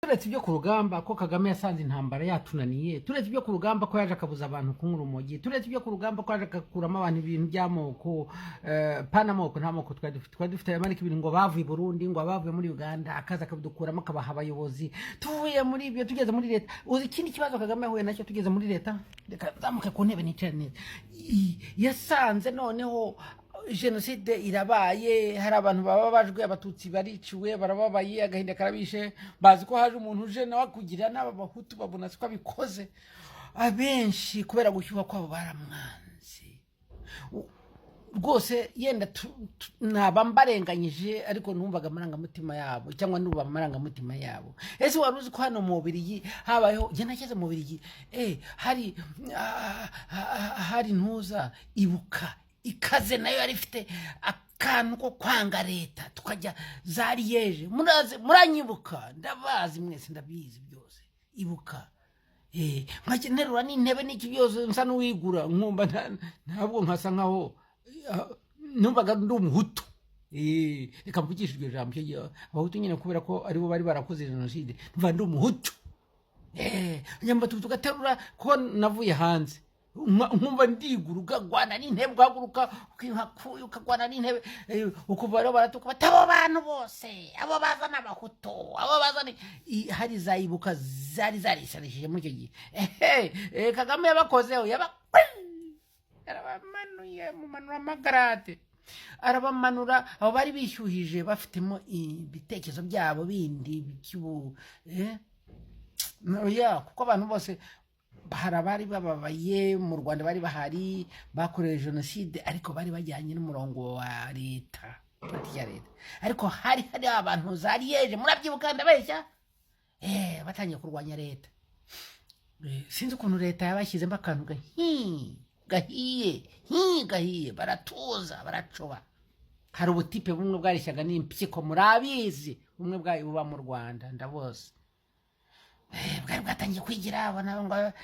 turetse ibyo ku rugamba ko Kagame yasanze intambara yatunaniye, turetse ibyo ku rugamba ko yaje akabuza abantu kunywa urumogi, turetse ibyo ku rugamba ko yaje akakuramo abantu ibintu by'amoko, panamoko nta moko twari dufite amanike ibintu ngo bavuye i Burundi, ngo bavuye muri Uganda, akaza akabidukuramo akabaha abayobozi. Tuvuye muri ibyo tugeze muri leta, uzi ikindi kibazo Kagame yahuye nacyo tugeze muri leta, reka zamuke ku ntebe nicare neza. Yasanze noneho jenoside irabaye, hari abantu bababajwe, abatutsi bariciwe, barababaye, agahinda karabishe, bazi ko haje umuntu uje nawe kugira n'abahutu babona siko abikoze, abenshi kubera gushyuha kwabo baramwanze rwose. Yenda naba mbarenganyije, ariko numvaga amarangamutima yabo, cyangwa nuba amarangamutima yabo. Ese wari uzi ko hano mu Bubiligi habayeho, je nageze mu Bubiligi, hari ntuza ibuka ikaze nayo yari ifite akantu ko kwanga leta, tukajya za Liège, muranyibuka, ndabazi mwese, ndabizi byose, ibuka. Nterura n'intebe n'iki byose nsa n'uwigura, nkumva ntabwo nkasa nkaho numvaga ndi umuhutu. Reka mvugishe iryo jambo, abahutu nyine kubera ko aribo bari barakoze jenoside, numva ndi umuhutu. Nyamba tugaterura ko navuye hanze, nkumva ndigura, ukagwana n'intebe, ugahaguruka ukagwana n'intebe, ukuva rero baratuka bati abo bantu bose, abo baza n'abahutu, abo baza hari za ibuka zari zarisarishije muri icyo gihe. Kagame yabakozeho, yarabamanuye mu manura amagarade, arabamanura. Abo bari bishyuhije bafitemo ibitekerezo byabo bindi by'ubu, kuko abantu bose hari abari bababaye mu Rwanda, bari bahari, bakorewe jenoside, ariko bari bajyanye n'umurongo wa leta, politiki ya leta. Ariko hari abantu za Liège, murabyibuka ndabeshya, batangiye kurwanya leta. Sinzi ukuntu leta yabashyizemo akantu gahiye, baratuza, baracoba. Hari ubutipe bumwe bwarishyaga n'impyiko, murabizi, bumwe bwayo buba mu Rwanda, ndabose bwari bwatangiye kwigira abanyarwanda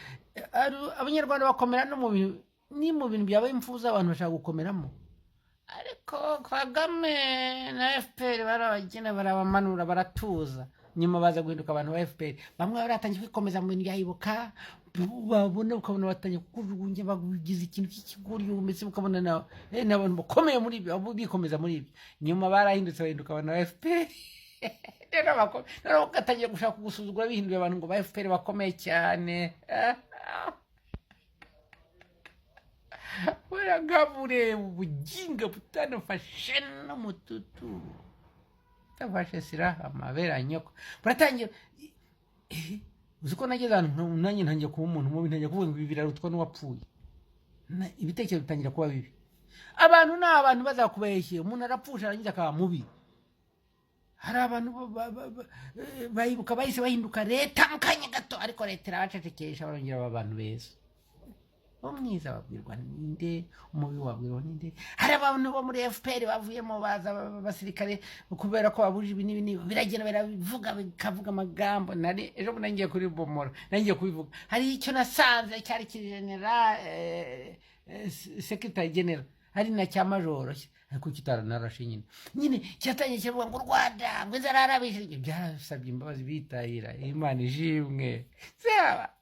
bakomera no mu bintu byaba imfuza abantu bashaka gukomeramo. Ariko Kagame na FPR barabagena, barabamanura, baratuza. Nyuma baza guhinduka abantu ba FPR, bamwe baratangiye kwikomeza mu bintu byayibuka, babona ukabona batangiye kujugunya, bagize ikintu cy'ikiguri umetse, ukabona n'abantu bakomeye muri ibyo, bikomeza muri ibyo. Nyuma barahindutse bahinduka abantu ba FPR. Nero bagatangiye gushaka kugusuzugura, bihinduye abantu ngo ba FPR bakomeye cyane. Buragabure ubuginga butanafashe n'umututu, tafashe siraha amabera nyoko, buratangiye. Uzi ko nageze ahantu nanjye ntangiye kuba umuntu mubi, ntangiye kuvuga ngo ibi birarutwa n'uwapfuye, ibitekerezo bitangira kuba bibi. Abantu ni abantu bazakubeshye, umuntu arapfusha arangiza akaba mubi. Hari abantu bayibuka bahise bahinduka leta mu kanya gato, ariko leta irabacecekesha, barongera aba bantu beza. Umwiza babwirwa ninde, umubi wabwirwa ninde. Hari abantu bo muri FPR bavuyemo, baza abasirikare kubera ko babuje ibi n'ibi, biragenda biravuga, bikavuga amagambo. Ejo bundi ngiye kuri bomora, nangiye kubivuga. Hari icyo nasanze cyari general, secretary general, hari na cya majoro, ariko kitaranarashe nyine cyatangiye kivuga ngo Rwanda ngo zararabishije, byarasabye imbabazi, bitahira, Imana ishimwe. Zaba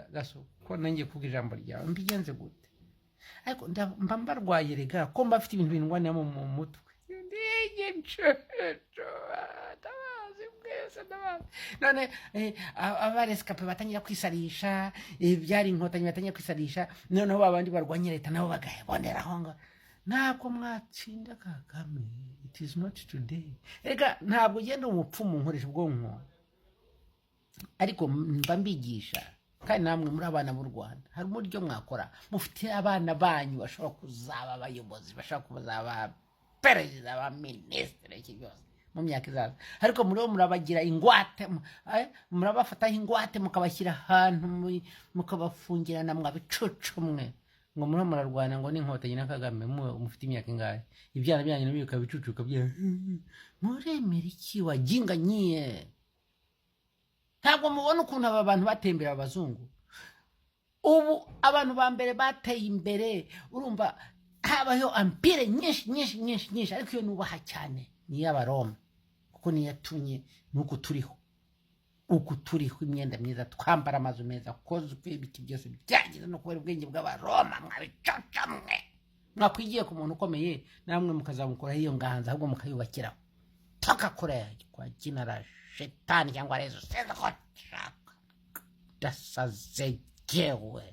gaso ko nangiye kuvuga ijambo ryawe, mbigenze gute? Ariko mba mbarwaye, rega ko mba afite ibintu bindwaniramo mu mutwe. None abaresikape batangira kwisarisha, byari inkotanyi batangira kwisarisha, noneho babandi barwanya leta nabo bagaheboneraho ngo ntabwo mwatsinda Kagame, it is not today. Rega ntabwo ugenda umupfumu nkoresha ubwonko, ariko mba mbigisha. Kandi namwe muri abana b'u Rwanda, hari uburyo mwakora, mufite abana banyu bashobora kuzaba abayobozi, bashobora kuzaba perezida, ba minisitiri, iki byose mu myaka izaza. Ariko muri bo murabagira ingwate, murabafataho ingwate, mukabashyira ahantu, mukabafungirana, mwabicucu mwe, ngo muri murarwana ngo n'inkotanyi na Kagame. Mufite imyaka ingahe? Ibyana byanyu nabyo bikabicucuka, muremera iki wajinga nyie? Ntabwo mubona ukuntu aba bantu batembera abazungu? Ubu abantu ba mbere bateye imbere, urumva habaho ampire nyinshi, ariko iyo nubaha cyane ni y'Abaroma, kuko niyatumye nuko turiho. uku turiho imyenda myiza twambara amazu meza kozwe ibiki byose byagize no kubera ubwenge bw'abaroma mwabicoca mwe mwakwigiye ku muntu ukomeye namwe mukazamukura iyo nganza ahubwo mukayubakiraho toka kure kwa jina la shetani cyangwa Yesu seza ko dasaze jewe